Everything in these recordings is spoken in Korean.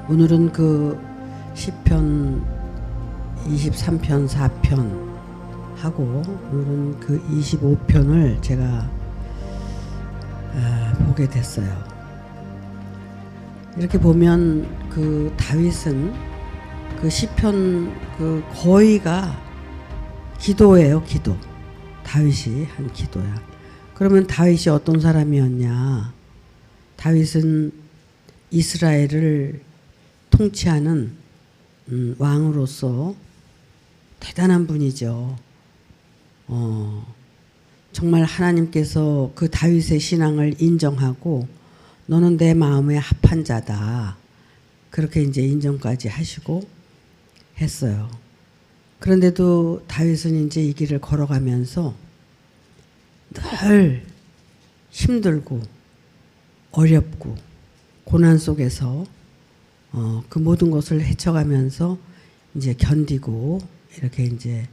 오늘은 그 시편 23편 4편 하고 오늘은 그 25편을 제가 보게 됐어요. 이렇게 보면 그 다윗은 그 시편 그 거의가 기도예요. 기도. 다윗이 한 기도야. 그러면 다윗이 어떤 사람이었냐? 다윗은 이스라엘을 통치하는 왕으로서 대단한 분이죠. 정말 하나님께서 그 다윗의 신앙을 인정하고 너는 내 마음에 합한 자다. 그렇게 이제 인정까지 하시고 했어요. 그런데도 다윗은 이제 이 길을 걸어가면서 늘 힘들고 어렵고 고난 속에서 그 모든 것을 헤쳐가면서 이제 견디고 이렇게 이제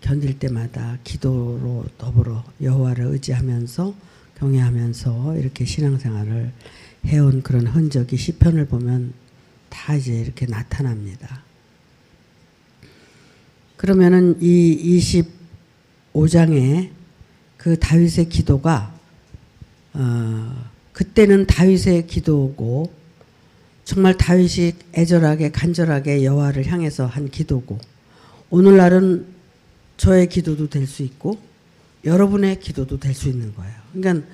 견딜 때마다 기도로 더불어 여호와를 의지하면서 경외하면서 이렇게 신앙생활을 해온 그런 흔적이 시편을 보면 다 이제 이렇게 나타납니다. 그러면은 이 25장에 그 다윗의 기도가 그때는 다윗의 기도고 정말 다윗이 애절하게 간절하게 여호와를 향해서 한 기도고 오늘날은 저의 기도도 될 수 있고 여러분의 기도도 될 수 있는 거예요. 그러니까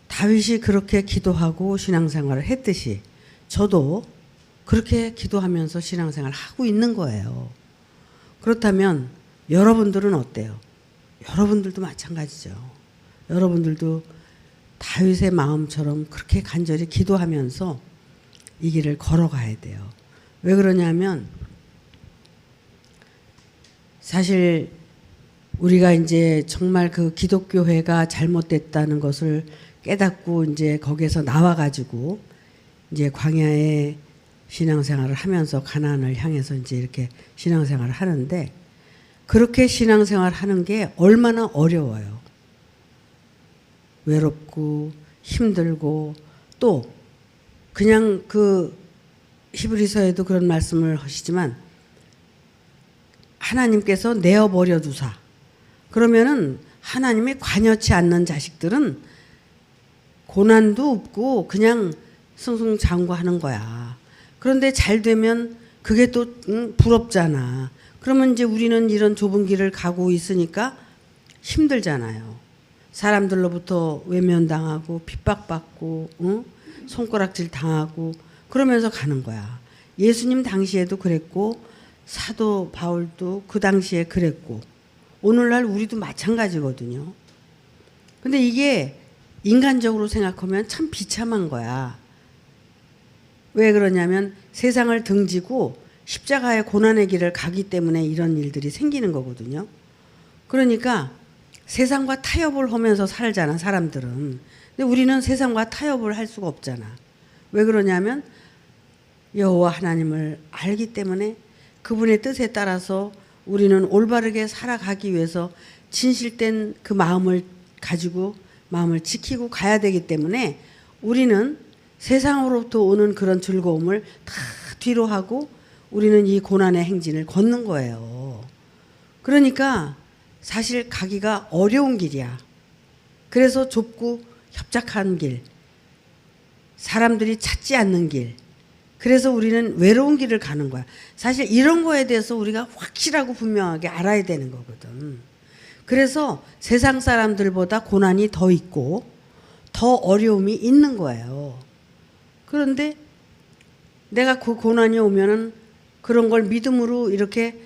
다윗이 그렇게 기도하고 신앙생활을 했듯이 저도 그렇게 기도하면서 신앙생활을 하고 있는 거예요. 그렇다면 여러분들은 어때요? 여러분들도 마찬가지죠. 여러분들도 다윗의 마음처럼 그렇게 간절히 기도하면서 이 길을 걸어가야 돼요. 왜 그러냐면 사실 우리가 이제 정말 그 기독교회가 잘못됐다는 것을 깨닫고 이제 거기에서 나와가지고 이제 광야에 신앙생활을 하면서 가나안을 향해서 이제 이렇게 신앙생활을 하는데 그렇게 신앙생활 하는 게 얼마나 어려워요. 외롭고 힘들고 또 그냥 그 히브리서에도 그런 말씀을 하시지만 하나님께서 내어버려 두사 그러면은 하나님이 관여치 않는 자식들은 고난도 없고 그냥 승승장구하는 거야. 그런데 잘 되면 그게 또 부럽잖아. 그러면 이제 우리는 이런 좁은 길을 가고 있으니까 힘들잖아요. 사람들로부터 외면당하고 핍박받고 손가락질 당하고 그러면서 가는 거야. 예수님 당시에도 그랬고 사도 바울도 그 당시에 그랬고 오늘날 우리도 마찬가지거든요. 근데 이게 인간적으로 생각하면 참 비참한 거야. 왜 그러냐면 세상을 등지고 십자가의 고난의 길을 가기 때문에 이런 일들이 생기는 거거든요. 그러니까 세상과 타협을 하면서 살잖아, 사람들은. 근데 우리는 세상과 타협을 할 수가 없잖아. 왜 그러냐면 여호와 하나님을 알기 때문에 그분의 뜻에 따라서 우리는 올바르게 살아가기 위해서 진실된 그 마음을 가지고 마음을 지키고 가야 되기 때문에 우리는 세상으로부터 오는 그런 즐거움을 다 뒤로 하고 우리는 이 고난의 행진을 걷는 거예요. 그러니까 사실 가기가 어려운 길이야. 그래서 좁고 협착한 길, 사람들이 찾지 않는 길, 그래서 우리는 외로운 길을 가는 거야. 사실 이런 거에 대해서 우리가 확실하고 분명하게 알아야 되는 거거든. 그래서 세상 사람들보다 고난이 더 있고 더 어려움이 있는 거예요. 그런데 내가 그 고난이 오면은 그런 걸 믿음으로 이렇게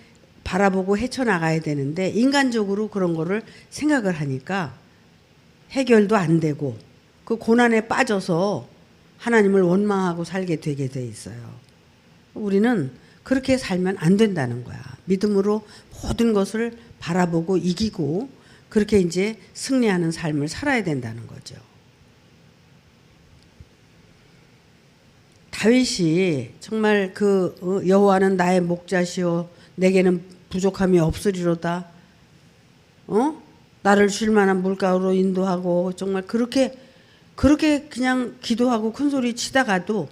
바라보고 헤쳐나가야 되는데 인간적으로 그런 거를 생각을 하니까 해결도 안 되고 그 고난에 빠져서 하나님을 원망하고 살게 되게 돼 있어요. 우리는 그렇게 살면 안 된다는 거야. 믿음으로 모든 것을 바라보고 이기고 그렇게 이제 승리하는 삶을 살아야 된다는 거죠. 다윗이 정말 그 여호와는 나의 목자시오 내게는 부족함이 없으리로다. 나를 쉴 만한 물가로 인도하고 정말 그렇게 그냥 기도하고 큰소리 치다가도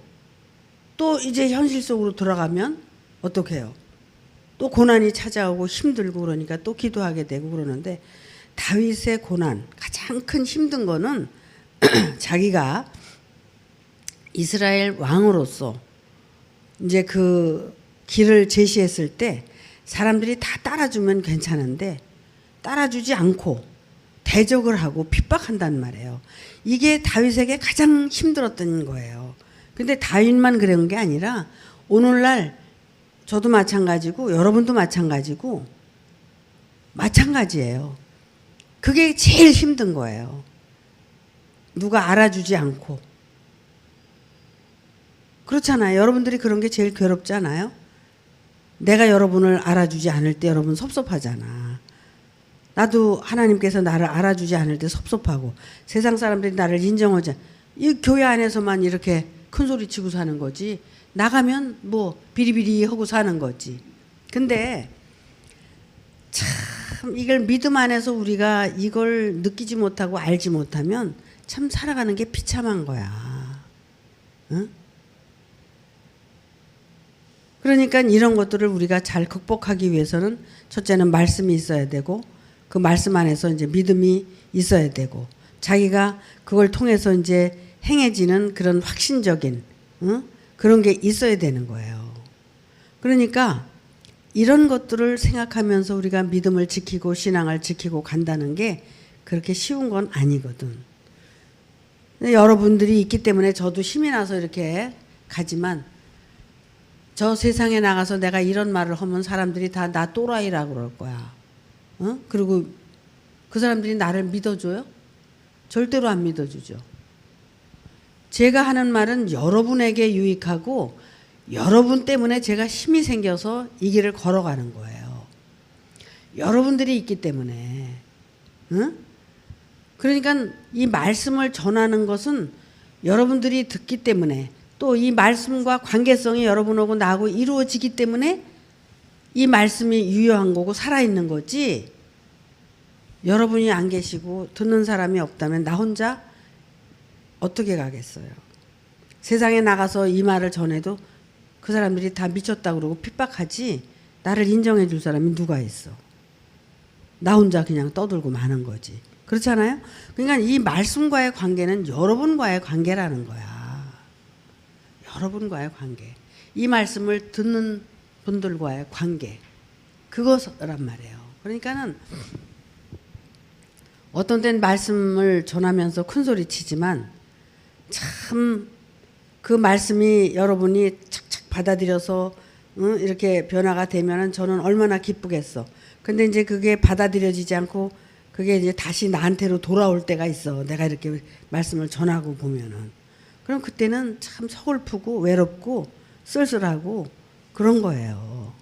또 이제 현실 속으로 들어가면 어떻게 해요? 또 고난이 찾아오고 힘들고 그러니까 또 기도하게 되고 그러는데, 다윗의 고난, 가장 큰 힘든 거는 자기가 이스라엘 왕으로서 이제 그 길을 제시했을 때 사람들이 다 따라주면 괜찮은데 따라주지 않고 대적을 하고 핍박한단 말이에요. 이게 다윗에게 가장 힘들었던 거예요. 근데 다윗만 그런 게 아니라 오늘날 저도 마찬가지고 여러분도 마찬가지예요. 그게 제일 힘든 거예요. 누가 알아주지 않고. 그렇잖아요. 여러분들이 그런 게 제일 괴롭지 않아요? 내가 여러분을 알아주지 않을 때 여러분 섭섭하잖아. 나도 하나님께서 나를 알아주지 않을 때 섭섭하고, 세상 사람들이 나를 인정하지 않, 이 교회 안에서만 이렇게 큰 소리 치고 사는 거지, 나가면 뭐 비리비리 하고 사는 거지. 근데 참 이걸 믿음 안에서 우리가 이걸 느끼지 못하고 알지 못하면 참 살아가는 게 비참한 거야. 응? 그러니까 이런 것들을 우리가 잘 극복하기 위해서는 첫째는 말씀이 있어야 되고, 그 말씀 안에서 이제 믿음이 있어야 되고, 자기가 그걸 통해서 이제 행해지는 그런 확신적인 그런 게 있어야 되는 거예요. 그러니까 이런 것들을 생각하면서 우리가 믿음을 지키고 신앙을 지키고 간다는 게 그렇게 쉬운 건 아니거든. 여러분들이 있기 때문에 저도 힘이 나서 이렇게 가지만, 저 세상에 나가서 내가 이런 말을 하면 사람들이 다 나 또라이라고 그럴 거야. 그리고 그 사람들이 나를 믿어줘요? 절대로 안 믿어주죠. 제가 하는 말은 여러분에게 유익하고 여러분 때문에 제가 힘이 생겨서 이 길을 걸어가는 거예요. 여러분들이 있기 때문에. 응? 그러니까 이 말씀을 전하는 것은 여러분들이 듣기 때문에, 또 이 말씀과 관계성이 여러분하고 나하고 이루어지기 때문에 이 말씀이 유효한 거고 살아있는 거지, 여러분이 안 계시고 듣는 사람이 없다면 나 혼자 어떻게 가겠어요. 세상에 나가서 이 말을 전해도 그 사람들이 다 미쳤다고 그러고 핍박하지, 나를 인정해 줄 사람이 누가 있어. 나 혼자 그냥 떠들고 마는 거지. 그렇잖아요. 그러니까 이 말씀과의 관계는 여러분과의 관계라는 거야. 여러분과의 관계, 이 말씀을 듣는 분들과의 관계, 그거란 말이에요. 그러니까는 어떤 때는 말씀을 전하면서 큰 소리 치지만 참 그 말씀이 여러분이 착착 받아들여서 이렇게 변화가 되면은 저는 얼마나 기쁘겠어. 근데 이제 그게 받아들여지지 않고 그게 이제 다시 나한테로 돌아올 때가 있어. 내가 이렇게 말씀을 전하고 보면은. 그럼 그때는 참 서글프고 외롭고 쓸쓸하고 그런 거예요.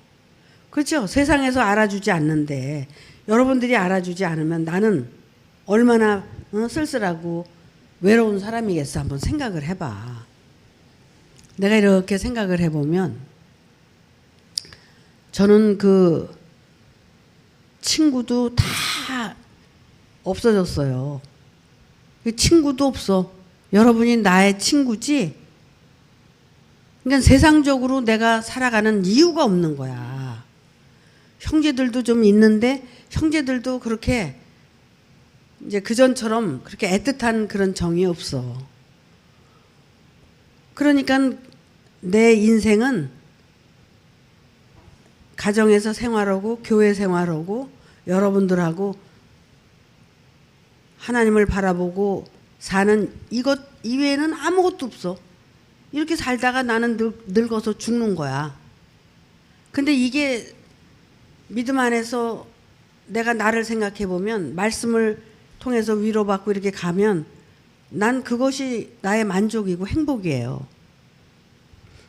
그렇죠? 세상에서 알아주지 않는데 여러분들이 알아주지 않으면 나는 얼마나 쓸쓸하고 외로운 사람이겠어. 한번 생각을 해봐. 내가 이렇게 생각을 해보면 저는 그 친구도 다 없어졌어요. 그 친구도 없어. 여러분이 나의 친구지. 그러니까 세상적으로 내가 살아가는 이유가 없는 거야. 형제들도 좀 있는데 형제들도 그렇게 이제 그전처럼 그렇게 애틋한 그런 정이 없어. 그러니까 내 인생은 가정에서 생활하고 교회 생활하고 여러분들하고 하나님을 바라보고 사는 이것 이외에는 아무것도 없어. 이렇게 살다가 나는 늙어서 죽는 거야. 근데 이게 믿음 안에서 내가 나를 생각해 보면, 말씀을 통해서 위로받고 이렇게 가면 난 그것이 나의 만족이고 행복이에요.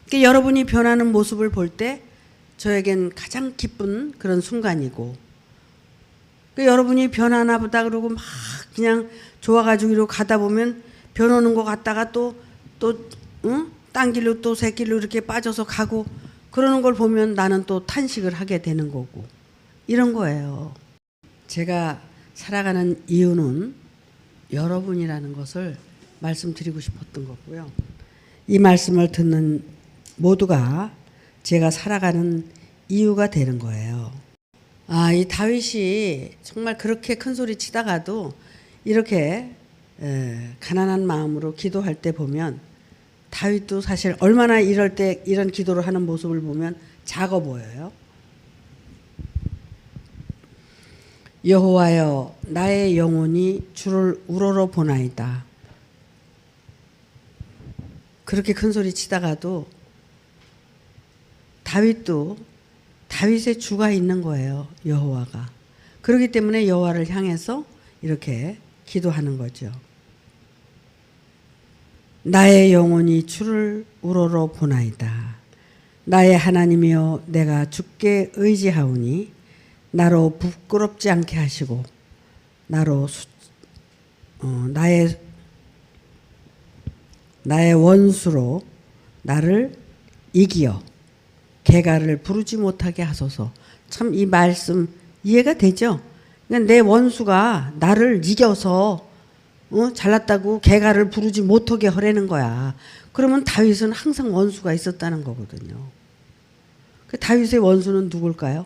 그러니까 여러분이 변하는 모습을 볼 때 저에겐 가장 기쁜 그런 순간이고, 그러니까 여러분이 변하나 보다 그러고 막 그냥 좋아가지고 이러고 가다 보면 변하는 것 같다가 딴 길로 또 새 길로 이렇게 빠져서 가고 그러는 걸 보면 나는 또 탄식을 하게 되는 거고, 이런 거예요. 제가 살아가는 이유는 여러분이라는 것을 말씀드리고 싶었던 거고요. 이 말씀을 듣는 모두가 제가 살아가는 이유가 되는 거예요. 이 다윗이 정말 그렇게 큰 소리 치다가도 이렇게 가난한 마음으로 기도할 때 보면 다윗도 사실 얼마나 이럴 때 이런 기도를 하는 모습을 보면 작아 보여요. 여호와여 나의 영혼이 주를 우러러 보나이다. 그렇게 큰 소리 치다가도 다윗의 주가 있는 거예요. 여호와가. 그렇기 때문에 여호와를 향해서 이렇게 기도하는 거죠. 나의 영혼이 주를 우러러 보나이다. 나의 하나님이여 내가 주께 의지하오니 나로 부끄럽지 않게 하시고 나로 나의 원수로 나를 이기어 개가를 부르지 못하게 하소서. 참 이 말씀 이해가 되죠? 그러니까 내 원수가 나를 이겨서 잘났다고 개가를 부르지 못하게 하라는 거야. 그러면 다윗은 항상 원수가 있었다는 거거든요. 그 다윗의 원수는 누굴까요?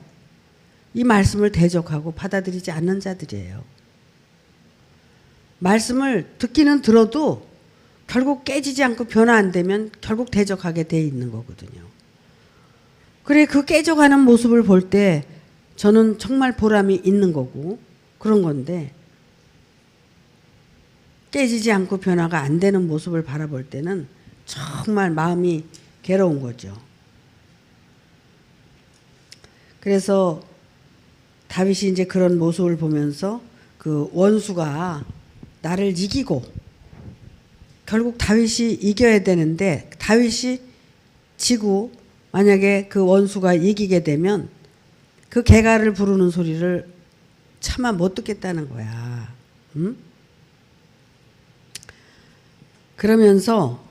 이 말씀을 대적하고 받아들이지 않는 자들이에요. 말씀을 듣기는 들어도 결국 깨지지 않고 변화 안 되면 결국 대적하게 돼 있는 거거든요. 그래 그 깨져가는 모습을 볼 때 저는 정말 보람이 있는 거고 그런 건데 깨지지 않고 변화가 안 되는 모습을 바라볼 때는 정말 마음이 괴로운 거죠. 그래서 다윗이 이제 그런 모습을 보면서 그 원수가 나를 이기고 결국 다윗이 이겨야 되는데 다윗이 지고 만약에 그 원수가 이기게 되면 그 개가를 부르는 소리를 차마 못 듣겠다는 거야. 응? 그러면서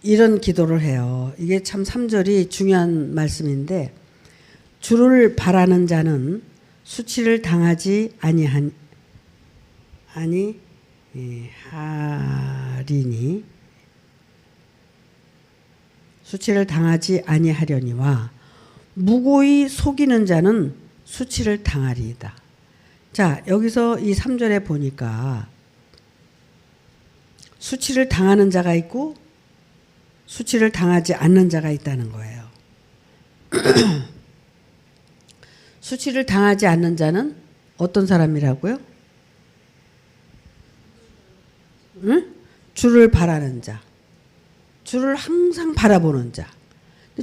이런 기도를 해요. 이게 참 3절이 중요한 말씀인데 주를 바라는 자는 수치를 당하지 하리니 수치를 당하지 아니하려니와 무고히 속이는 자는 수치를 당하리이다. 자, 여기서 이 3절에 보니까 수치를 당하는 자가 있고 수치를 당하지 않는 자가 있다는 거예요. 수치를 당하지 않는 자는 어떤 사람이라고요? 응? 주를 바라는 자. 주를 항상 바라보는 자.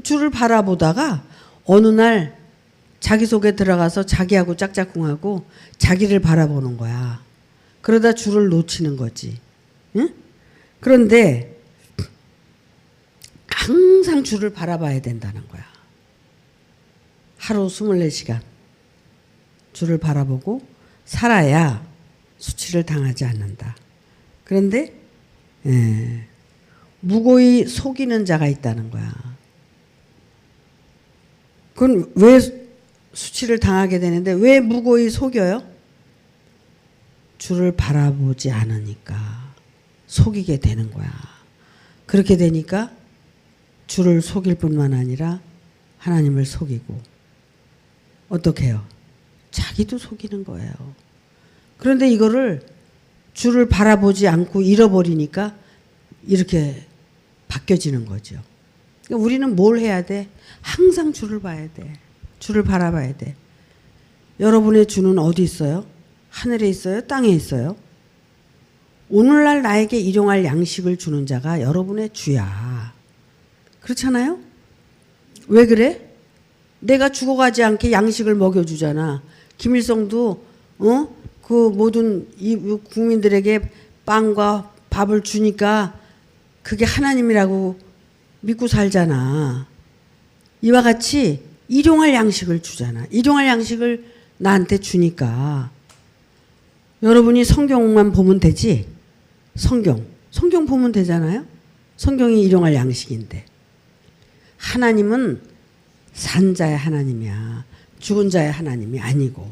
주를 바라보다가 어느 날 자기 속에 들어가서 자기하고 짝짝꿍하고 자기를 바라보는 거야. 그러다 주를 놓치는 거지. 응? 그런데 항상 주를 바라봐야 된다는 거야. 하루 24시간 주를 바라보고 살아야 수치를 당하지 않는다. 그런데 무고히 속이는 자가 있다는 거야. 그건 왜 수치를 당하게 되는데 왜 무고히 속여요? 주를 바라보지 않으니까 속이게 되는 거야. 그렇게 되니까 주를 속일 뿐만 아니라 하나님을 속이고 어떻게 해요? 자기도 속이는 거예요. 그런데 이거를 주를 바라보지 않고 잃어버리니까 이렇게 바뀌어지는 거죠. 그러니까 우리는 뭘 해야 돼? 항상 주를 봐야 돼. 주를 바라봐야 돼. 여러분의 주는 어디 있어요? 하늘에 있어요? 땅에 있어요? 오늘날 나에게 일용할 양식을 주는 자가 여러분의 주야. 그렇잖아요? 왜 그래? 내가 죽어가지 않게 양식을 먹여주잖아. 김일성도 그 모든 이 국민들에게 빵과 밥을 주니까 그게 하나님이라고 믿고 살잖아. 이와 같이 일용할 양식을 주잖아. 일용할 양식을 나한테 주니까 여러분이 성경만 보면 되지. 성경 보면 되잖아요. 성경이 일용할 양식인데 하나님은 산 자의 하나님이야. 죽은 자의 하나님이 아니고.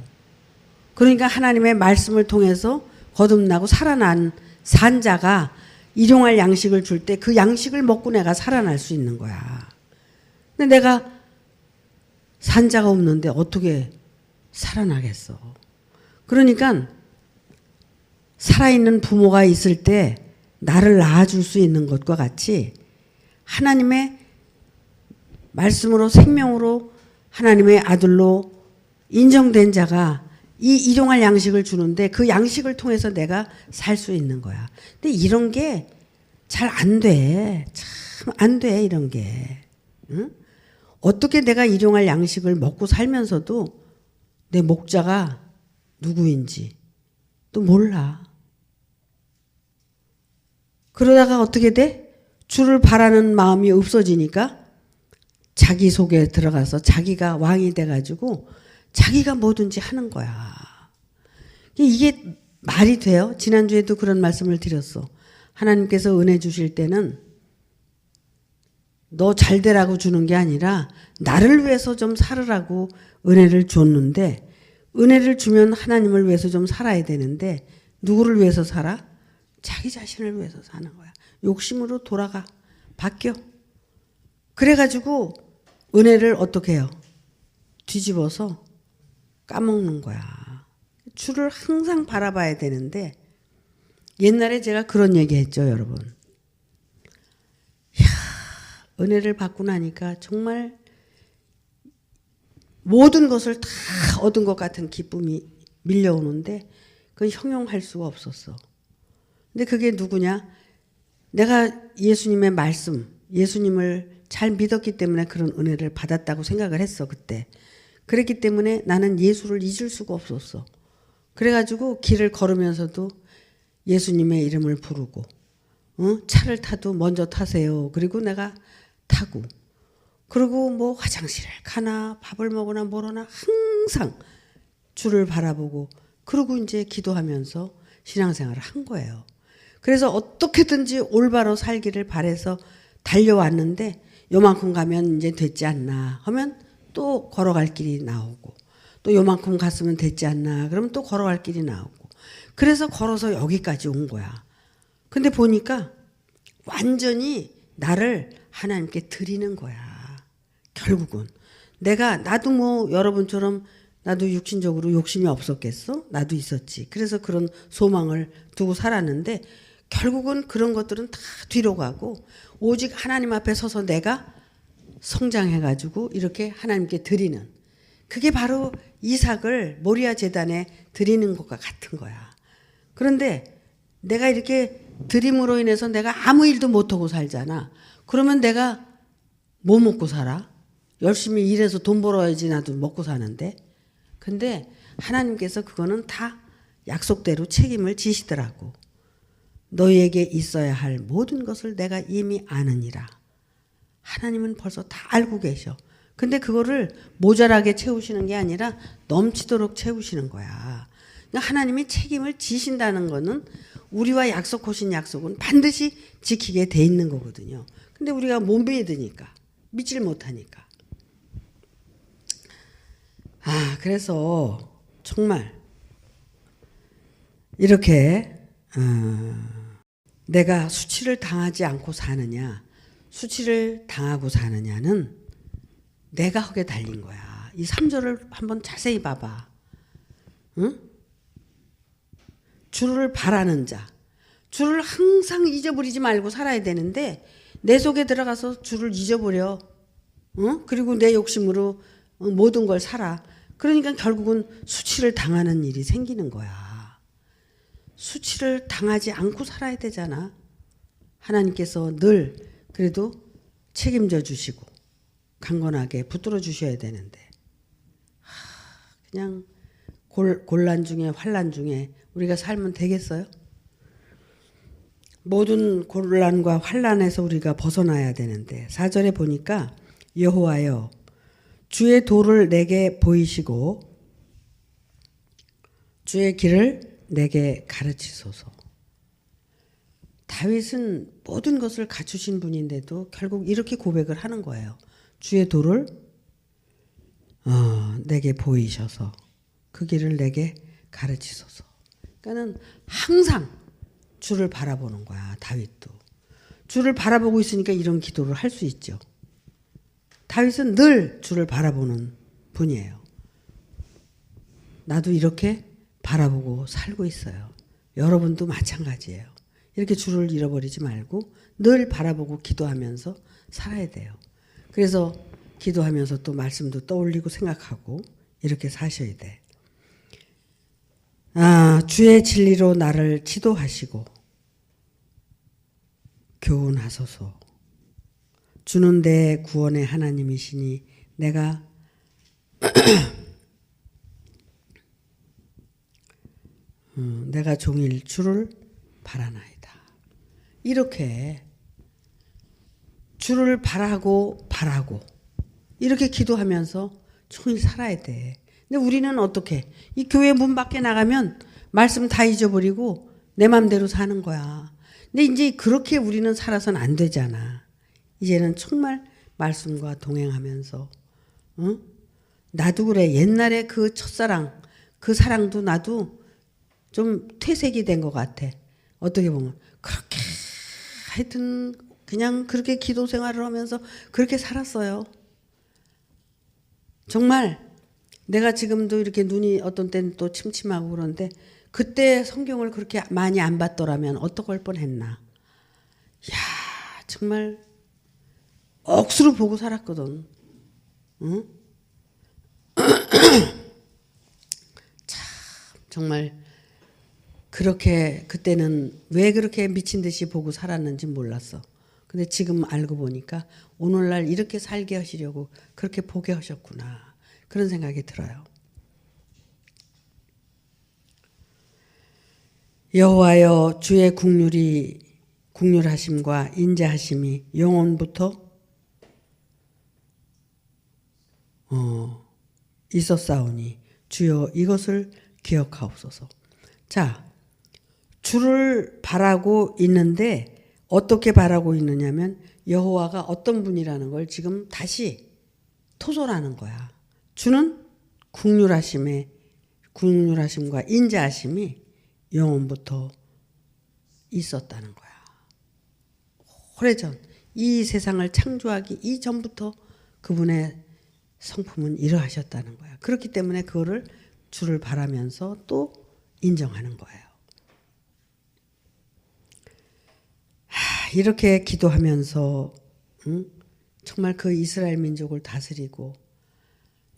그러니까 하나님의 말씀을 통해서 거듭나고 살아난 산 자가 일용할 양식을 줄 때 그 양식을 먹고 내가 살아날 수 있는 거야. 근데 내가 산자가 없는데 어떻게 살아나겠어. 그러니까 살아있는 부모가 있을 때 나를 낳아줄 수 있는 것과 같이 하나님의 말씀으로 생명으로 하나님의 아들로 인정된 자가 이 일용할 양식을 주는데 그 양식을 통해서 내가 살 수 있는 거야. 근데 이런 게 잘 안 돼. 참 안 돼, 이런 게. 응? 어떻게 내가 일용할 양식을 먹고 살면서도 내 목자가 누구인지 또 몰라. 그러다가 어떻게 돼? 주를 바라는 마음이 없어지니까 자기 속에 들어가서 자기가 왕이 돼가지고 자기가 뭐든지 하는 거야. 이게 말이 돼요? 지난주에도 그런 말씀을 드렸어. 하나님께서 은혜 주실 때는 너 잘 되라고 주는 게 아니라 나를 위해서 좀 살으라고 은혜를 줬는데, 은혜를 주면 하나님을 위해서 좀 살아야 되는데 누구를 위해서 살아? 자기 자신을 위해서 사는 거야. 욕심으로 돌아가. 바뀌어. 그래가지고 은혜를 어떻게 해요? 뒤집어서 까먹는 거야. 주를 항상 바라봐야 되는데, 옛날에 제가 그런 얘기 했죠, 여러분. 이야, 은혜를 받고 나니까 정말 모든 것을 다 얻은 것 같은 기쁨이 밀려오는데 그건 형용할 수가 없었어. 근데 그게 누구냐? 내가 예수님의 말씀, 예수님을 잘 믿었기 때문에 그런 은혜를 받았다고 생각을 했어, 그때. 그랬기 때문에 나는 예수를 잊을 수가 없었어. 그래가지고 길을 걸으면서도 예수님의 이름을 부르고, 차를 타도 먼저 타세요. 그리고 내가 타고, 그리고 뭐 화장실을 가나 밥을 먹으나 뭐러나 항상 주를 바라보고, 그러고 이제 기도하면서 신앙생활을 한 거예요. 그래서 어떻게든지 올바로 살기를 바래서 달려왔는데, 요만큼 가면 이제 됐지 않나 하면 또 걸어갈 길이 나오고, 또 요만큼 갔으면 됐지 않나 그러면 또 걸어갈 길이 나오고, 그래서 걸어서 여기까지 온 거야. 근데 보니까 완전히 나를 하나님께 드리는 거야. 결국은 나도 뭐 여러분처럼 나도 육신적으로 욕심이 없었겠어? 나도 있었지. 그래서 그런 소망을 두고 살았는데 결국은 그런 것들은 다 뒤로 가고 오직 하나님 앞에 서서 내가 성장해가지고 이렇게 하나님께 드리는, 그게 바로 이삭을 모리아 제단에 드리는 것과 같은 거야. 그런데 내가 이렇게 드림으로 인해서 내가 아무 일도 못하고 살잖아. 그러면 내가 뭐 먹고 살아? 열심히 일해서 돈 벌어야지 나도 먹고 사는데. 근데 하나님께서 그거는 다 약속대로 책임을 지시더라고. 너희에게 있어야 할 모든 것을 내가 이미 아느니라. 하나님은 벌써 다 알고 계셔. 근데 그거를 모자라게 채우시는 게 아니라 넘치도록 채우시는 거야. 그러니까 하나님이 책임을 지신다는 거는 우리와 약속하신 약속은 반드시 지키게 돼 있는 거거든요. 근데 우리가 못 믿으니까, 믿질 못하니까. 그래서 정말 이렇게 내가 수치를 당하지 않고 사느냐, 수치를 당하고 사느냐는 내가 하게 달린 거야. 이 3절을 한번 자세히 봐봐. 응? 주를 바라는 자. 주를 항상 잊어버리지 말고 살아야 되는데 내 속에 들어가서 주를 잊어버려. 그리고 내 욕심으로 모든 걸 살아. 그러니까 결국은 수치를 당하는 일이 생기는 거야. 수치를 당하지 않고 살아야 되잖아. 하나님께서 늘 그래도 책임져 주시고 강건하게 붙들어 주셔야 되는데 그냥 곤란 중에 환란 중에 우리가 살면 되겠어요? 모든 곤란과 환란에서 우리가 벗어나야 되는데 4절에 보니까 여호와여 주의 도를 내게 보이시고 주의 길을 내게 가르치소서. 다윗은 모든 것을 갖추신 분인데도 결국 이렇게 고백을 하는 거예요. 주의 도를 내게 보이셔서 그 길을 내게 가르치소서. 그러니까는 항상 주를 바라보는 거야. 다윗도. 주를 바라보고 있으니까 이런 기도를 할 수 있죠. 다윗은 늘 주를 바라보는 분이에요. 나도 이렇게 바라보고 살고 있어요. 여러분도 마찬가지예요. 이렇게 주를 잃어버리지 말고 늘 바라보고 기도하면서 살아야 돼요. 그래서 기도하면서 또 말씀도 떠올리고 생각하고 이렇게 사셔야 돼. 주의 진리로 나를 지도하시고 교훈하소서. 주는 내 구원의 하나님이시니 내가 내가 종일 주를 바라나이다. 이렇게 주를 바라고 이렇게 기도하면서 종일 살아야 돼. 근데 우리는 어떻게? 이 교회 문 밖에 나가면 말씀 다 잊어버리고 내 맘대로 사는 거야. 근데 이제 그렇게 우리는 살아서는 안 되잖아. 이제는 정말 말씀과 동행하면서 나도 그래. 옛날에 그 첫사랑, 그 사랑도 나도 좀 퇴색이 된 것 같아. 어떻게 보면 그렇게 하여튼 그냥 그렇게 기도 생활을 하면서 그렇게 살았어요. 정말 내가 지금도 이렇게 눈이 어떤 때는 또 침침하고 그런데 그때 성경을 그렇게 많이 안 봤더라면 어떡할 뻔했나. 야, 정말 억수로 보고 살았거든. 응? 참 정말 그렇게 그때는 왜 그렇게 미친 듯이 보고 살았는지 몰랐어. 근데 지금 알고 보니까 오늘날 이렇게 살게 하시려고 그렇게 보게 하셨구나. 그런 생각이 들어요. 여호와여 주의 국률하심과 인자하심이 영원부터 있었사오니 주여 이것을 기억하옵소서. 자, 주를 바라고 있는데 어떻게 바라고 있느냐면 여호와가 어떤 분이라는 걸 지금 다시 토설하는 거야. 주는 국률하심과 인자하심이 영원부터 있었다는 거야. 오래전 이 세상을 창조하기 이전부터 그분의 성품은 이러하셨다는 거야. 그렇기 때문에 그거를 주를 바라면서 또 인정하는 거예요. 이렇게 기도하면서 정말 그 이스라엘 민족을 다스리고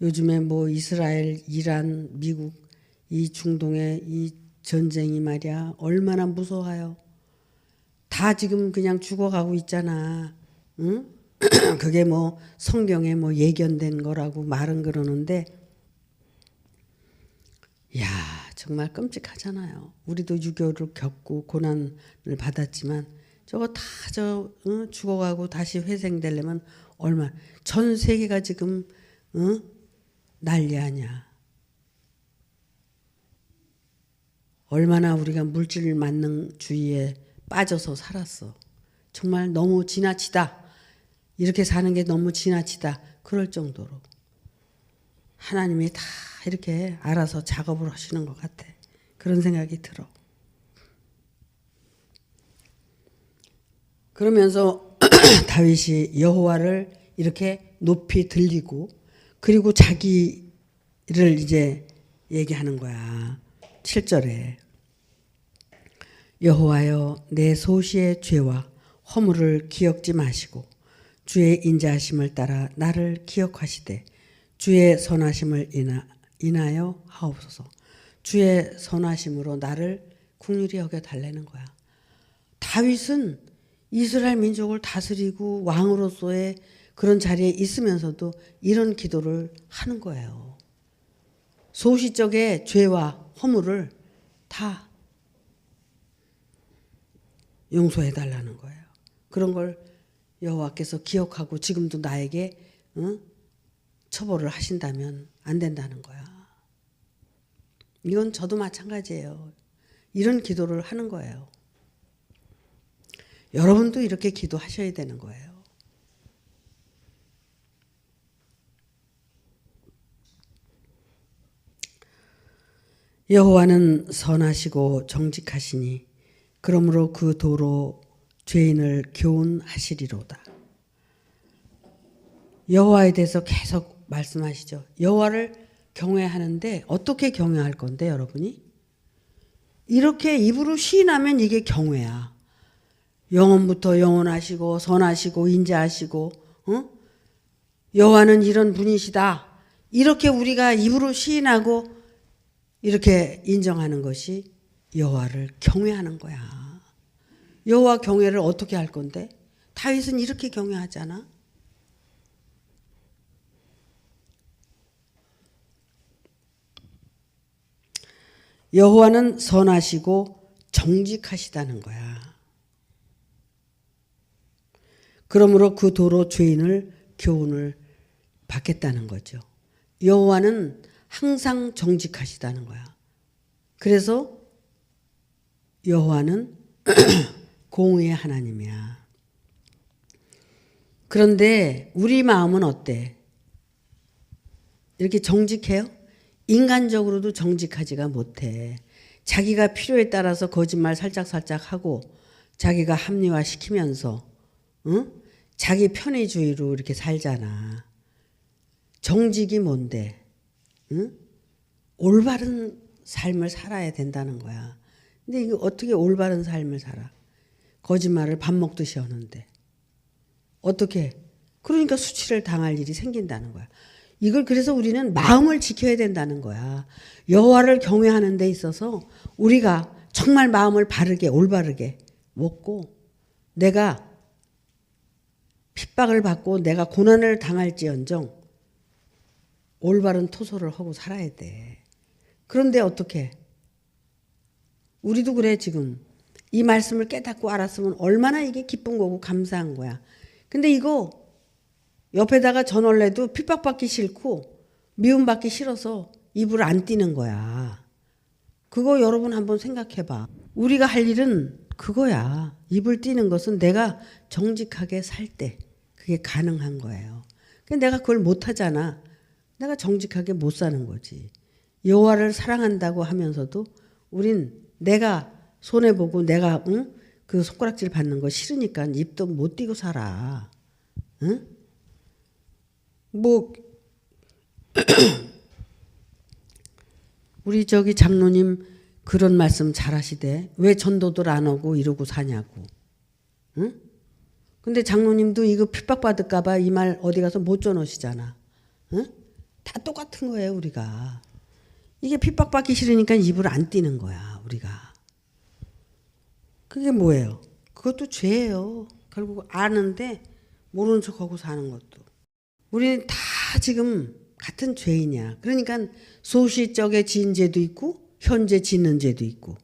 요즘에 뭐 이스라엘, 이란, 미국 이 중동의 이 전쟁이 말이야 얼마나 무서워요. 다 지금 그냥 죽어가고 있잖아. 응? 그게 뭐 성경에 뭐 예견된 거라고 말은 그러는데 야 정말 끔찍하잖아요. 우리도 6.25를 겪고 고난을 받았지만 저거 다 죽어가고 다시 회생되려면 얼마 전 세계가 지금 난리 아니야. 얼마나 우리가 물질 만능주의에 빠져서 살았어. 정말 너무 지나치다. 이렇게 사는 게 너무 지나치다. 그럴 정도로 하나님이 다 이렇게 알아서 작업을 하시는 것 같아. 그런 생각이 들어. 그러면서 다윗이 여호와를 이렇게 높이 들리고 그리고 자기를 이제 얘기하는 거야. 7절에 여호와여 내 소시의 죄와 허물을 기억지 마시고 주의 인자하심을 따라 나를 기억하시되 주의 선하심을 인하여 하옵소서. 주의 선하심으로 나를 긍휼히 여겨 달라는 거야. 다윗은 이스라엘 민족을 다스리고 왕으로서의 그런 자리에 있으면서도 이런 기도를 하는 거예요. 소시적의 죄와 허물을 다 용서해 달라는 거예요. 그런 걸 여호와께서 기억하고 지금도 나에게 처벌을 하신다면 안 된다는 거야. 이건 저도 마찬가지예요. 이런 기도를 하는 거예요. 여러분도 이렇게 기도하셔야 되는 거예요. 여호와는 선하시고 정직하시니 그러므로 그 도로 죄인을 교훈하시리로다. 여호와에 대해서 계속 말씀하시죠. 여호와를 경외하는데 어떻게 경외할 건데 여러분이? 이렇게 입으로 시인하면 이게 경외야. 영원부터 영원하시고 선하시고 인자하시고 여호와는 이런 분이시다. 이렇게 우리가 입으로 시인하고 이렇게 인정하는 것이 여호와를 경외하는 거야. 여호와 경외를 어떻게 할 건데? 다윗은 이렇게 경외하잖아. 여호와는 선하시고 정직하시다는 거야. 그러므로 그 도로 죄인을 교훈을 받겠다는 거죠. 여호와는 항상 정직하시다는 거야. 그래서 여호와는 공의의 하나님이야. 그런데 우리 마음은 어때? 이렇게 정직해요? 인간적으로도 정직하지가 못해. 자기가 필요에 따라서 거짓말 살짝살짝 하고 자기가 합리화시키면서 자기 편의주의로 이렇게 살잖아. 정직이 뭔데? 올바른 삶을 살아야 된다는 거야. 근데 이거 어떻게 올바른 삶을 살아? 거짓말을 밥 먹듯이 하는데. 어떻게? 그러니까 수치를 당할 일이 생긴다는 거야. 이걸 그래서 우리는 마음을 지켜야 된다는 거야. 여호와를 경외하는 데 있어서 우리가 정말 마음을 바르게 올바르게 먹고 내가 핍박을 받고 내가 고난을 당할지언정 올바른 토소를 하고 살아야 돼. 그런데 어떻게? 우리도 그래 지금. 이 말씀을 깨닫고 알았으면 얼마나 이게 기쁜 거고 감사한 거야. 근데 이거 옆에다가 전월래도 핍박받기 싫고 미움받기 싫어서 입을 안 띄는 거야. 그거 여러분 한번 생각해 봐. 우리가 할 일은 그거야. 입을 띄는 것은 내가 정직하게 살 때 그게 가능한 거예요. 근데 내가 그걸 못 하잖아. 내가 정직하게 못 사는 거지. 여호와를 사랑한다고 하면서도 우린 내가 손해보고 내가 그 손가락질 받는 거 싫으니까 입도 못 띄고 살아. 응? 뭐 우리 저기 장로님 그런 말씀 잘하시대. 왜 전도들 안 오고 이러고 사냐고. 응? 근데 장로님도 이거 핍박받을까 봐 이 말 어디 가서 못 전하시잖아. 응? 다 똑같은 거예요 우리가. 이게 핍박받기 싫으니까 입을 안 띄는 거야 우리가. 그게 뭐예요? 그것도 죄예요. 결국 아는데 모르는 척하고 사는 것도. 우리는 다 지금 같은 죄인이야. 그러니까 소시적에 지은 죄도 있고 현재 짓는 죄도 있고.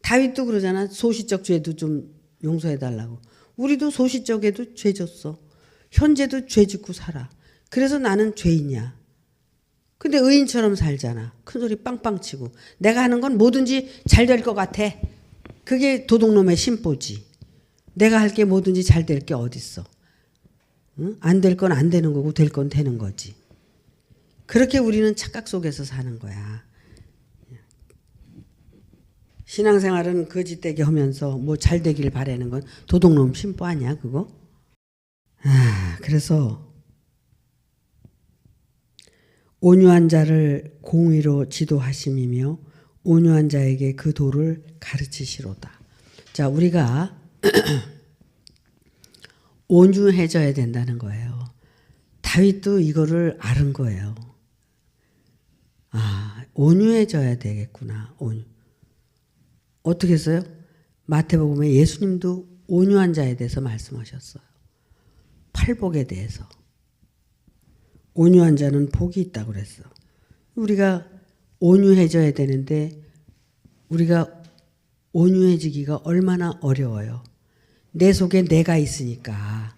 다윗도 그러잖아. 소시적 죄도 좀 용서해달라고. 우리도 소시적에도 죄 졌어. 현재도 죄 짓고 살아. 그래서 나는 죄인이야. 근데 의인처럼 살잖아. 큰소리 빵빵 치고. 내가 하는 건 뭐든지 잘 될 것 같아. 그게 도둑놈의 심보지. 내가 할 게 뭐든지 잘 될 게 어딨어. 응? 안 될 건 안 되는 거고 될 건 되는 거지. 그렇게 우리는 착각 속에서 사는 거야. 신앙생활은 거짓되게 하면서 뭐 잘 되길 바라는 건 도둑놈 심보 아니야 그거? 그래서 온유한 자를 공의로 지도하심이며 온유한 자에게 그 도를 가르치시로다. 자, 우리가 온유해져야 된다는 거예요. 다윗도 이거를 아는 거예요. 온유해져야 되겠구나. 어떻게 했어요? 마태복음에 예수님도 온유한 자에 대해서 말씀하셨어요. 팔복에 대해서. 온유한 자는 복이 있다고 그랬어. 우리가 온유해져야 되는데 우리가 온유해지기가 얼마나 어려워요. 내 속에 내가 있으니까.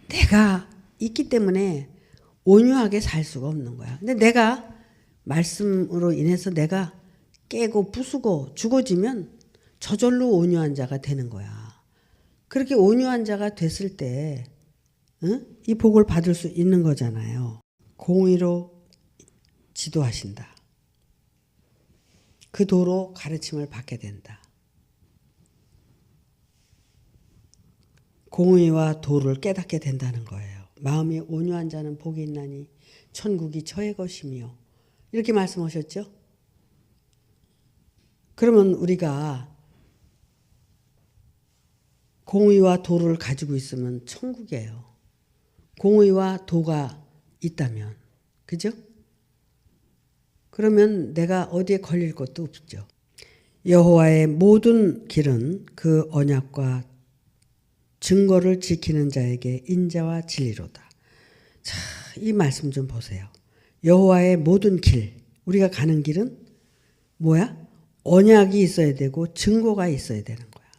내가 있기 때문에 온유하게 살 수가 없는 거야. 근데 내가 말씀으로 인해서 내가 깨고 부수고 죽어지면 저절로 온유한 자가 되는 거야. 그렇게 온유한 자가 됐을 때 이 복을 받을 수 있는 거잖아요. 공의로 지도하신다. 그 도로 가르침을 받게 된다. 공의와 도를 깨닫게 된다는 거예요. 마음이 온유한 자는 복이 있나니 천국이 저의 것이며 이렇게 말씀하셨죠. 그러면 우리가 공의와 도를 가지고 있으면 천국이에요. 공의와 도가 있다면. 그죠? 그러면 내가 어디에 걸릴 것도 없죠. 여호와의 모든 길은 그 언약과 증거를 지키는 자에게 인자와 진리로다. 자, 이 말씀 좀 보세요. 여호와의 모든 길, 우리가 가는 길은 뭐야? 언약이 있어야 되고 증거가 있어야 되는 거야.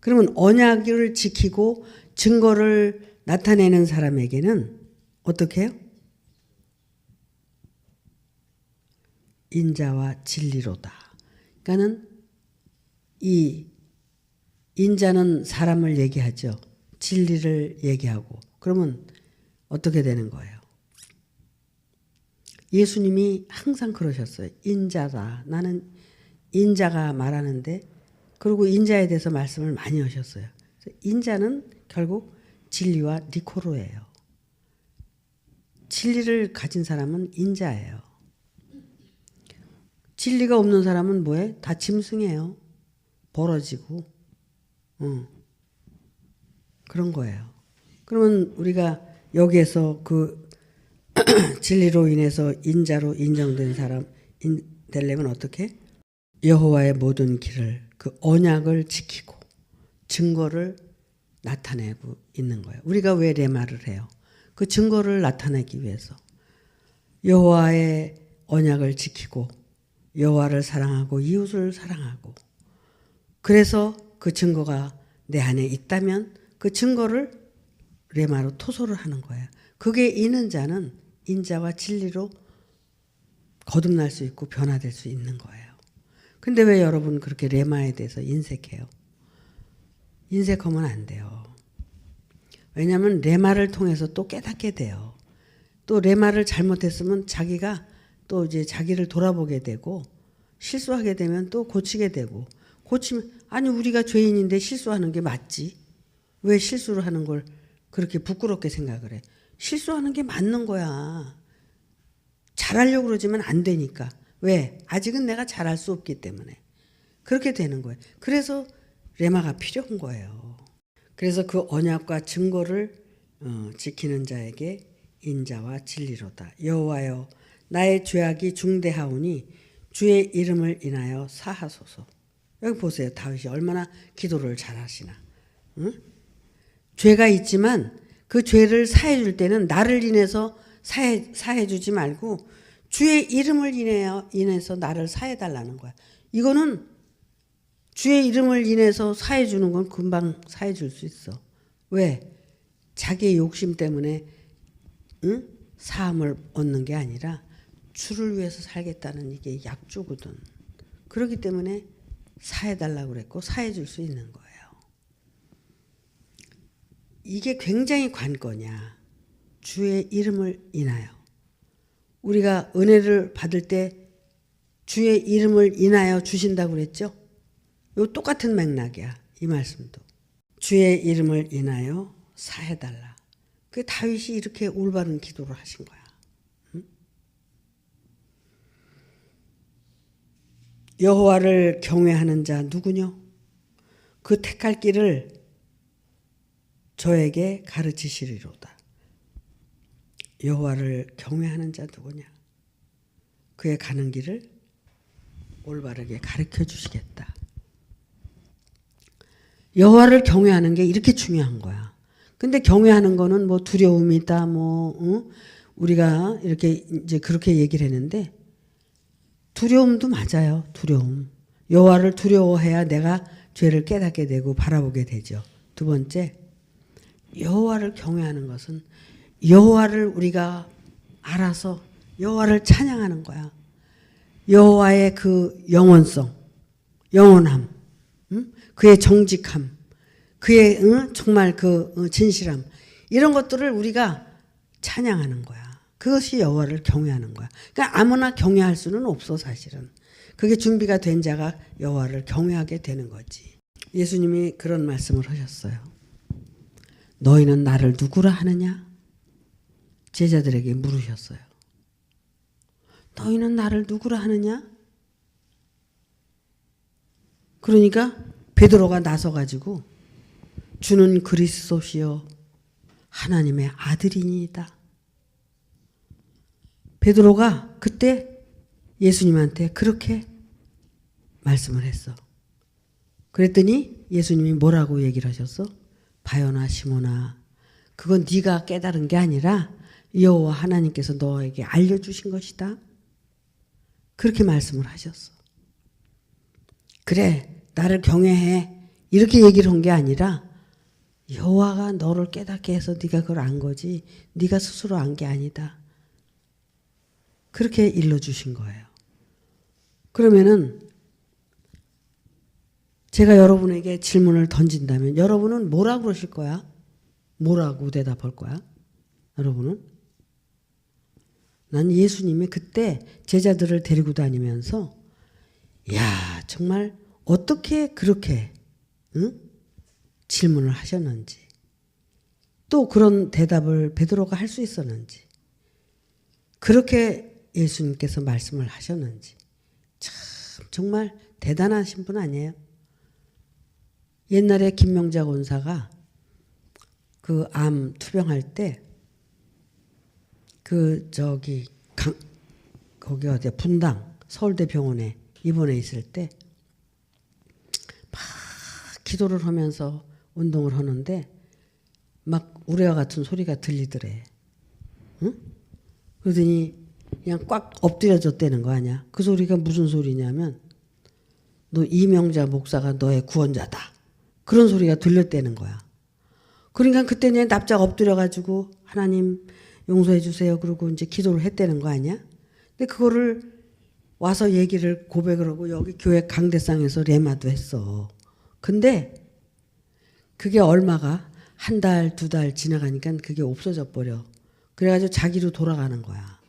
그러면 언약을 지키고 증거를 나타내는 사람에게는 어떻게 해요? 인자와 진리로다. 그러니까는 이 인자는 사람을 얘기하죠. 진리를 얘기하고. 그러면 어떻게 되는 거예요? 예수님이 항상 그러셨어요. 인자다. 나는 인자가 말하는데, 그리고 인자에 대해서 말씀을 많이 하셨어요. 인자는 결국 진리와 니코로예요. 진리를 가진 사람은 인자예요. 진리가 없는 사람은 뭐해? 다 짐승이에요. 벌어지고. 그런 거예요. 그러면 우리가 여기에서 그 진리로 인해서 인자로 인정된 사람 되려면 어떻게? 여호와의 모든 길을, 그 언약을 지키고 증거를 나타내고 있는 거예요. 우리가 왜 레마를 해요? 그 증거를 나타내기 위해서. 여호와의 언약을 지키고 여호와를 사랑하고 이웃을 사랑하고, 그래서 그 증거가 내 안에 있다면 그 증거를 레마로 토소를 하는 거예요. 그게 있는 자는 인자와 진리로 거듭날 수 있고 변화될 수 있는 거예요. 근데 왜 여러분 그렇게 레마에 대해서 인색해요? 인색하면 안 돼요. 왜냐하면 레마를 통해서 또 깨닫게 돼요. 또 레마를 잘못했으면 자기가 또 이제 자기를 돌아보게 되고, 실수하게 되면 또 고치게 되고, 고치면 아니 우리가 죄인인데 실수하는 게 맞지? 왜 실수를 하는 걸 그렇게 부끄럽게 생각을 해? 실수하는 게 맞는 거야. 잘하려고 그러지만 안 되니까. 왜? 아직은 내가 잘할 수 없기 때문에. 그렇게 되는 거예요. 그래서 레마가 필요한 거예요. 그래서 그 언약과 증거를 지키는 자에게 인자와 진리로다. 여호와여, 나의 죄악이 중대하오니 주의 이름을 인하여 사하소서. 여기 보세요. 다윗이 얼마나 기도를 잘하시나. 응? 죄가 있지만 그 죄를 사해 줄 때는 나를 인해서 사해 주지 말고 주의 이름을 인해서 나를 사해 달라는 거야. 이거는 주의 이름을 인해서 사해 주는 건 금방 사해 줄 수 있어. 왜? 자기의 욕심 때문에 사함을 얻는 게 아니라 주를 위해서 살겠다는 이게 약조거든. 그렇기 때문에 사해 달라고 그랬고 사해 줄 수 있는 거예요. 이게 굉장히 관건이야. 주의 이름을 인하여. 우리가 은혜를 받을 때 주의 이름을 인하여 주신다고 그랬죠? 요 똑같은 맥락이야. 이 말씀도. 주의 이름을 인하여 사해달라. 그 다윗이 이렇게 올바른 기도를 하신 거야. 여호와를 경외하는 자 누구뇨? 그 택할 길을 저에게 가르치시리로다. 여호와를 경외하는 자 누구냐? 그의 가는 길을 올바르게 가르쳐 주시겠다. 여호와를 경외하는 게 이렇게 중요한 거야. 근데 경외하는 거는 뭐 두려움이다, 우리가 이렇게 이제 그렇게 얘기를 했는데, 두려움도 맞아요. 두려움. 여호와를 두려워해야 내가 죄를 깨닫게 되고 바라보게 되죠. 두 번째, 여호와를 경외하는 것은 여호와를 우리가 알아서 여호와를 찬양하는 거야. 여호와의 그 영원성, 영원함, 그의 정직함, 그의 정말 그 진실함, 이런 것들을 우리가 찬양하는 거야. 그것이 여호와를 경외하는 거야. 그러니까 아무나 경외할 수는 없어, 사실은. 그게 준비가 된 자가 여호와를 경외하게 되는 거지. 예수님이 그런 말씀을 하셨어요. 너희는 나를 누구라 하느냐? 제자들에게 물으셨어요. 너희는 나를 누구라 하느냐? 그러니까 베드로가 나서가지고 주는 그리스도시요 하나님의 아들이니이다. 베드로가 그때 예수님한테 그렇게 말씀을 했어. 그랬더니 예수님이 뭐라고 얘기를 하셨어? 바요나 시몬아, 그건 네가 깨달은 게 아니라 여호와 하나님께서 너에게 알려주신 것이다. 그렇게 말씀을 하셨어. 그래, 나를 경외해. 이렇게 얘기를 한 게 아니라 여호와가 너를 깨닫게 해서 네가 그걸 안 거지. 네가 스스로 안 게 아니다. 그렇게 일러주신 거예요. 그러면은 제가 여러분에게 질문을 던진다면 여러분은 뭐라고 그러실 거야? 뭐라고 대답할 거야? 여러분은? 난 예수님이 그때 제자들을 데리고 다니면서 야, 정말 어떻게 그렇게 질문을 하셨는지, 또 그런 대답을 베드로가 할 수 있었는지, 그렇게 예수님께서 말씀을 하셨는지 참 정말 대단하신 분 아니에요? 옛날에 김명자 권사가 그 암 투병할 때 거기 어디야, 분당 서울대 병원에 입원해 있을 때 막 기도를 하면서 운동을 하는데 막 우레와 같은 소리가 들리더래. 응? 그러더니 그냥 꽉 엎드려졌다는 거 아니야. 그 소리가 무슨 소리냐면 너 이명자 목사가 너의 구원자다. 그런 소리가 들렸다는 거야. 그러니까 그때 그냥 납작 엎드려가지고 하나님 용서해 주세요. 그러고 이제 기도를 했다는 거 아니야. 근데 그거를 와서 얘기를 고백을 하고 여기 교회 강대상에서 레마도 했어. 근데 그게 얼마가 한 달, 두 달 지나가니까 그게 없어져 버려. 그래가지고 자기로 돌아가는 거야.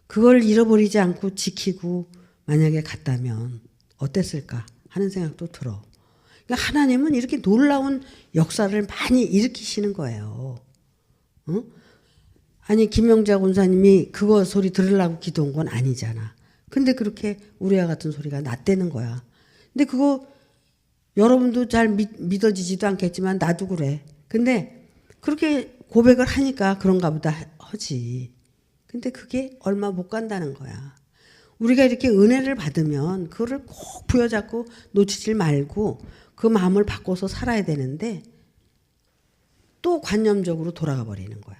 그걸 잃어버리지 않고 지키고 만약에 갔다면 어땠을까 하는 생각도 들어. 그러니까 하나님은 이렇게 놀라운 역사를 많이 일으키시는 거예요. 응? 아니 김명자 권사님이 그거 소리 들으려고 기도한 건 아니잖아. 근데 그렇게 우리와 같은 소리가 났다는 거야. 근데 그거 여러분도 잘 믿어지지도 않겠지만 나도 그래. 근데 그렇게 고백을 하니까 그런가 보다 하지. 근데 그게 얼마 못 간다는 거야. 우리가 이렇게 은혜를 받으면 그거를 꼭 부여잡고 놓치지 말고 그 마음을 바꿔서 살아야 되는데 또 관념적으로 돌아가 버리는 거야.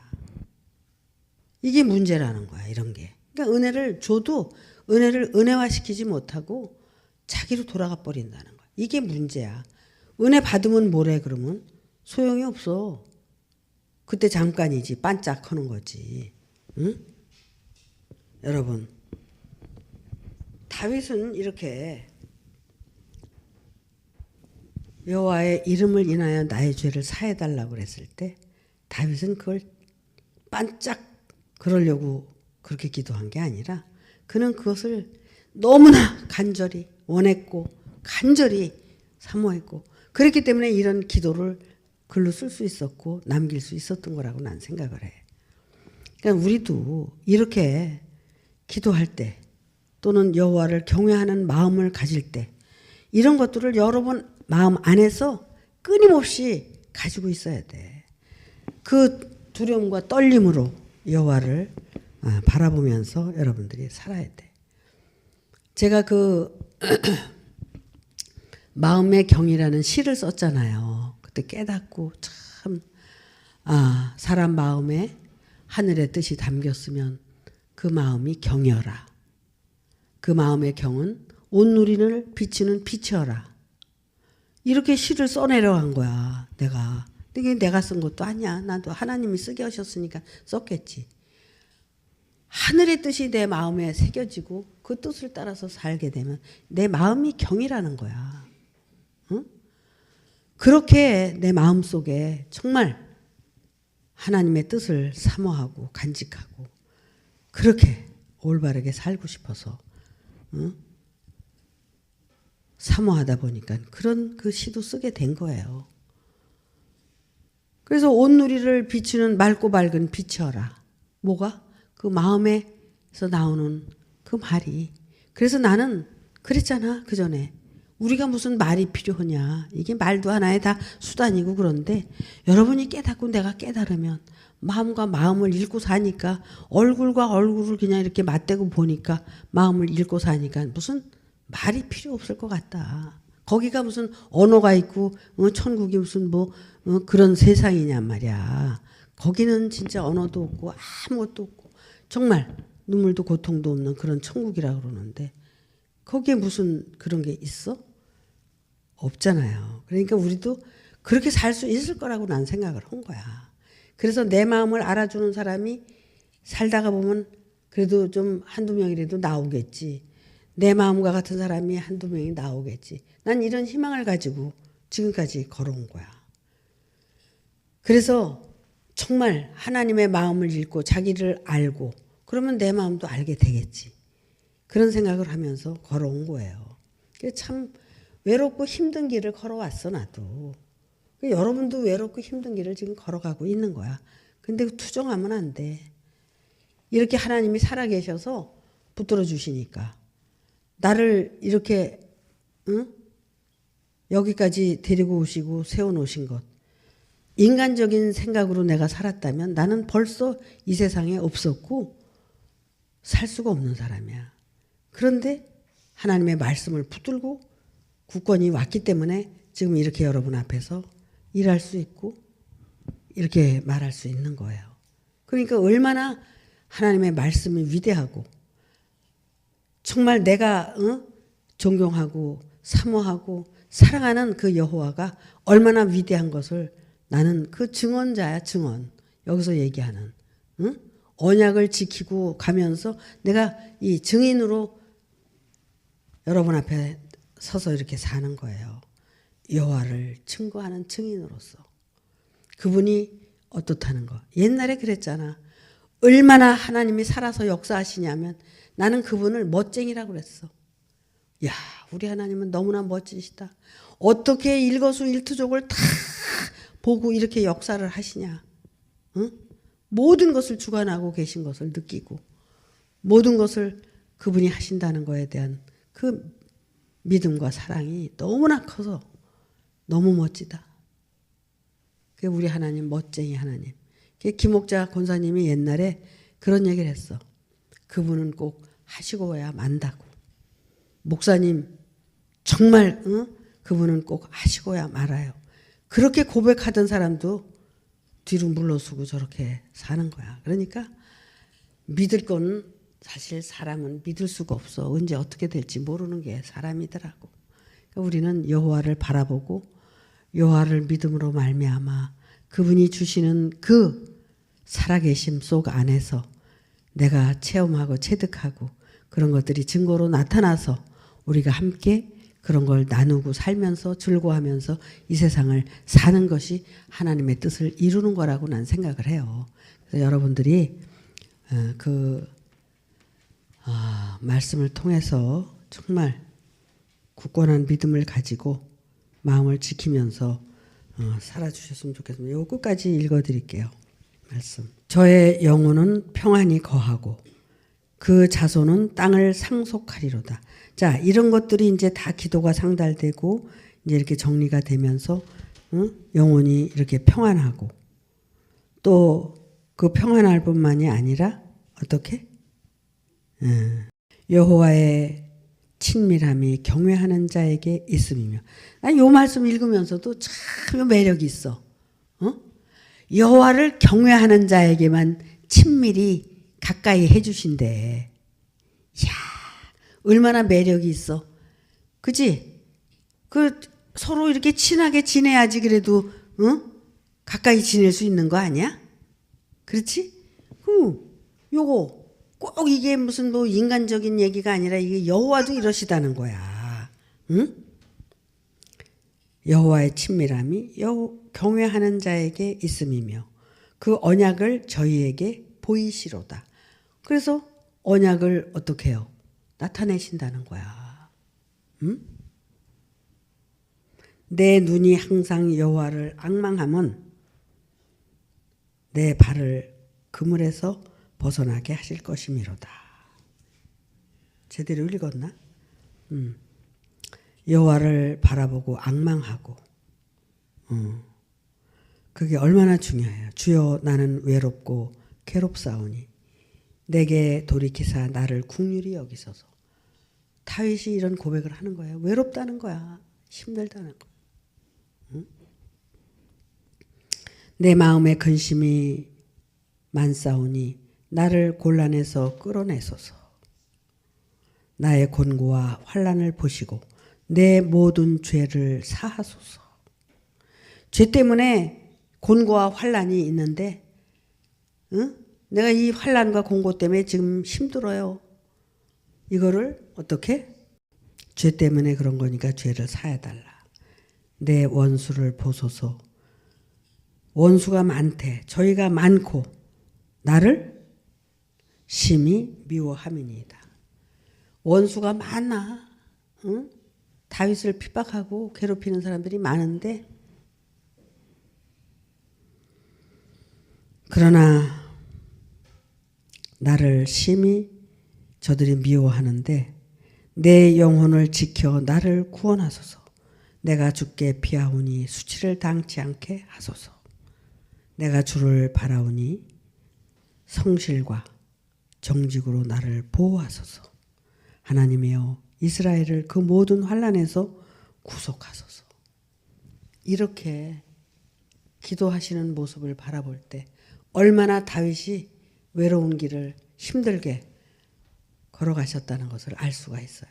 이게 문제라는 거야, 이런 게. 그러니까 은혜를 줘도 은혜를 은혜화시키지 못하고 자기로 돌아가 버린다는 거야. 이게 문제야. 은혜 받으면 뭐래 그러면? 소용이 없어. 그때 잠깐이지. 반짝하는 거지. 응? 여러분, 다윗은 이렇게 여호와의 이름을 인하여 나의 죄를 사해달라고 그랬을 때 다윗은 그걸 반짝 그러려고 그렇게 기도한 게 아니라 그는 그것을 너무나 간절히 원했고 간절히 사모했고 그랬기 때문에 이런 기도를 글로 쓸 수 있었고 남길 수 있었던 거라고 난 생각을 해. 그러니까 우리도 이렇게 기도할 때 또는 여호와를 경외하는 마음을 가질 때 이런 것들을 여러분 마음 안에서 끊임없이 가지고 있어야 돼. 그 두려움과 떨림으로 여호와를 바라보면서 여러분들이 살아야 돼. 제가 그 마음의 경이라는 시를 썼잖아요. 그때 깨닫고 참 사람 마음에 하늘의 뜻이 담겼으면 그 마음이 경이어라. 그 마음의 경은 온 누리를 비치는 빛이어라. 이렇게 시를 써내려간 거야, 내가. 근데 내가 쓴 것도 아니야. 나도 하나님이 쓰게 하셨으니까 썼겠지. 하늘의 뜻이 내 마음에 새겨지고 그 뜻을 따라서 살게 되면 내 마음이 경이라는 거야. 응? 그렇게 내 마음 속에 정말 하나님의 뜻을 사모하고 간직하고 그렇게 올바르게 살고 싶어서 사모하다 보니까 그런 그 시도 쓰게 된 거예요. 그래서 온누리를 비추는 맑고 밝은 빛이어라. 뭐가? 그 마음에서 나오는 그 말이. 그래서 나는 그랬잖아, 그 전에. 우리가 무슨 말이 필요하냐. 이게 말도 하나의 다 수단이고. 그런데 여러분이 깨닫고 내가 깨달으면 마음과 마음을 읽고 사니까, 얼굴과 얼굴을 그냥 이렇게 맞대고 보니까 마음을 읽고 사니까 무슨 말이 필요 없을 것 같다. 거기가 무슨 언어가 있고 천국이 무슨 뭐 그런 세상이냔 말이야. 거기는 진짜 언어도 없고 아무것도 없고 정말 눈물도 고통도 없는 그런 천국이라고 그러는데 거기에 무슨 그런 게 있어? 없잖아요. 그러니까 우리도 그렇게 살 수 있을 거라고 난 생각을 한 거야. 그래서 내 마음을 알아주는 사람이 살다가 보면 그래도 좀 한두 명이라도 나오겠지. 내 마음과 같은 사람이 한두 명이 나오겠지. 난 이런 희망을 가지고 지금까지 걸어온 거야. 그래서 정말 하나님의 마음을 읽고 자기를 알고 그러면 내 마음도 알게 되겠지. 그런 생각을 하면서 걸어온 거예요. 참 외롭고 힘든 길을 걸어왔어 나도. 여러분도 외롭고 힘든 길을 지금 걸어가고 있는 거야. 근데 투정하면 안 돼. 이렇게 하나님이 살아계셔서 붙들어 주시니까. 나를 이렇게 여기까지 데리고 오시고 세워놓으신 것. 인간적인 생각으로 내가 살았다면 나는 벌써 이 세상에 없었고 살 수가 없는 사람이야. 그런데 하나님의 말씀을 붙들고 굳건히 왔기 때문에 지금 이렇게 여러분 앞에서 일할 수 있고 이렇게 말할 수 있는 거예요. 그러니까 얼마나 하나님의 말씀이 위대하고 정말 내가 존경하고 사모하고 사랑하는 그 여호와가 얼마나 위대한 것을 나는 그 증언자야, 증언. 여기서 얘기하는 언약을 지키고 가면서 내가 이 증인으로 여러분 앞에 서서 이렇게 사는 거예요. 여호와를 증거하는 증인으로서. 그분이 어떻다는 거. 옛날에 그랬잖아. 얼마나 하나님이 살아서 역사하시냐면 나는 그분을 멋쟁이라고 그랬어. 야, 우리 하나님은 너무나 멋지시다. 어떻게 일거수일투족을 다 보고 이렇게 역사를 하시냐. 응? 모든 것을 주관하고 계신 것을 느끼고 모든 것을 그분이 하신다는 거에 대한 그 믿음과 사랑이 너무나 커서 너무 멋지다. 그게 우리 하나님 멋쟁이 하나님. 김옥자 권사님이 옛날에 그런 얘기를 했어. 그분은 꼭 하시고야 만다고. 목사님 정말 그분은 꼭 하시고야 말아요. 그렇게 고백하던 사람도 뒤로 물러서고 저렇게 사는 거야. 그러니까 믿을 거는 사실 사람은 믿을 수가 없어. 언제 어떻게 될지 모르는 게 사람이더라고. 그러니까 우리는 여호와를 바라보고 여호와를 믿음으로 말미암아 그분이 주시는 그 살아계심 속 안에서 내가 체험하고 체득하고 그런 것들이 증거로 나타나서 우리가 함께 그런 걸 나누고 살면서 즐거워하면서 이 세상을 사는 것이 하나님의 뜻을 이루는 거라고 난 생각을 해요. 그래서 여러분들이 말씀을 통해서 정말 굳건한 믿음을 가지고 마음을 지키면서 살아주셨으면 좋겠습니다. 이거 끝까지 읽어드릴게요. 말씀. 저의 영혼은 평안히 거하고 그 자손은 땅을 상속하리로다. 자, 이런 것들이 이제 다 기도가 상달되고 이제 이렇게 정리가 되면서 영혼이 이렇게 평안하고 또 그 평안할 뿐만이 아니라 어떻게? 여호와의 친밀함이 경외하는 자에게 있음이며. 난 이 말씀 읽으면서도 참 매력이 있어. 여호와를 경외하는 자에게만 친밀히 가까이 해주신대. 이야, 얼마나 매력이 있어. 그지? 서로 이렇게 친하게 지내야지 그래도 가까이 지낼 수 있는 거 아니야? 그렇지? 요거 꼭 이게 무슨 뭐 인간적인 얘기가 아니라 이게 여호와도 이러시다는 거야. 응? 여호와의 친밀함이 경외하는 자에게 있음이며 그 언약을 저희에게 보이시로다. 그래서 언약을 어떻게 해요? 나타내신다는 거야. 응? 내 눈이 항상 여호와를 앙망하면 내 발을 그물에서 벗어나게 하실 것이미로다. 제대로 읽었나? 여호와를 바라보고 앙망하고 그게 얼마나 중요해요. 주여 나는 외롭고 괴롭사오니 내게 돌이키사 나를 긍휼히 여기소서. 다윗이 이런 고백을 하는 거예요. 외롭다는 거야. 힘들다는 거야. 내 마음에 근심이 많사오니 나를 곤란에서 끌어내소서. 나의 곤고와 환난을 보시고 내 모든 죄를 사하소서. 죄 때문에 곤고와 환난이 있는데 내가 이 환난과 곤고 때문에 지금 힘들어요. 이거를 어떻게? 죄 때문에 그런 거니까 죄를 사해달라. 내 원수를 보소서. 원수가 많대. 저희가 많고 나를 심히 미워함이니이다. 원수가 많아. 응? 다윗을 핍박하고 괴롭히는 사람들이 많은데 그러나 나를 심히 저들이 미워하는데 내 영혼을 지켜 나를 구원하소서. 내가 주께 피하오니 수치를 당치 않게 하소서. 내가 주를 바라오니 성실과 정직으로 나를 보호하소서. 하나님이여 이스라엘을 그 모든 환난에서 구속하소서. 이렇게 기도하시는 모습을 바라볼 때 얼마나 다윗이 외로운 길을 힘들게 걸어가셨다는 것을 알 수가 있어요.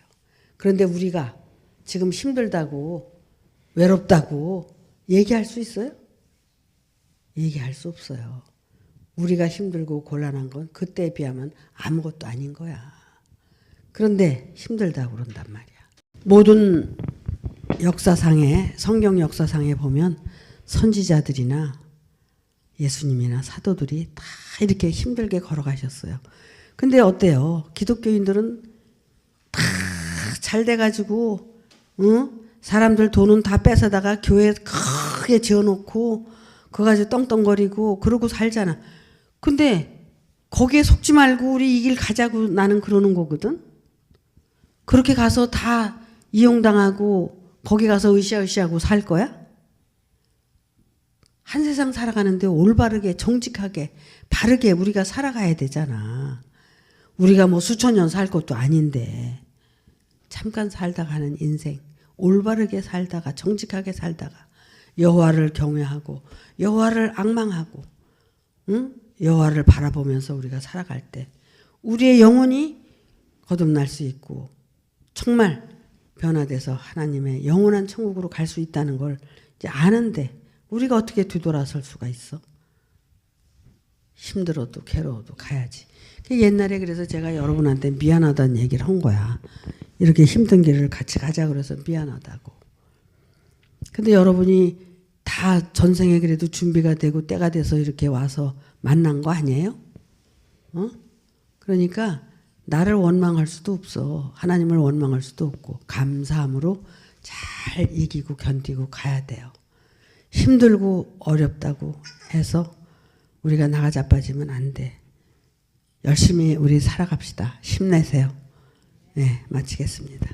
그런데 우리가 지금 힘들다고 외롭다고 얘기할 수 있어요? 얘기할 수 없어요. 우리가 힘들고 곤란한 건 그때에 비하면 아무것도 아닌 거야. 그런데 힘들다고 그런단 말이야. 모든 역사상에 성경 역사상에 보면 선지자들이나 예수님이나 사도들이 다 이렇게 힘들게 걸어가셨어요. 근데 어때요? 기독교인들은 다 잘 돼가지고 사람들 돈은 다 뺏어다가 교회 크게 지어놓고 그거 가지고 떵떵거리고 그러고 살잖아. 근데 거기에 속지 말고 우리 이 길 가자고 나는 그러는 거거든. 그렇게 가서 다 이용당하고 거기 가서 으쌰으쌰하고 살 거야? 한 세상 살아가는데 올바르게 정직하게 바르게 우리가 살아가야 되잖아. 우리가 뭐 수천 년 살 것도 아닌데 잠깐 살다가 하는 인생 올바르게 살다가 정직하게 살다가 여호와를 경외하고 여호와를 앙망하고 여호와를 바라보면서 우리가 살아갈 때 우리의 영혼이 거듭날 수 있고 정말 변화돼서 하나님의 영원한 천국으로 갈 수 있다는 걸 이제 아는데 우리가 어떻게 뒤돌아설 수가 있어? 힘들어도 괴로워도 가야지. 옛날에 그래서 제가 여러분한테 미안하다는 얘기를 한 거야. 이렇게 힘든 길을 같이 가자 그래서 미안하다고. 근데 여러분이 다 전생에 그래도 준비가 되고 때가 돼서 이렇게 와서 만난 거 아니에요? 그러니까 나를 원망할 수도 없어. 하나님을 원망할 수도 없고 감사함으로 잘 이기고 견디고 가야 돼요. 힘들고 어렵다고 해서 우리가 나가 자빠지면 안 돼. 열심히 우리 살아갑시다. 힘내세요. 네, 마치겠습니다.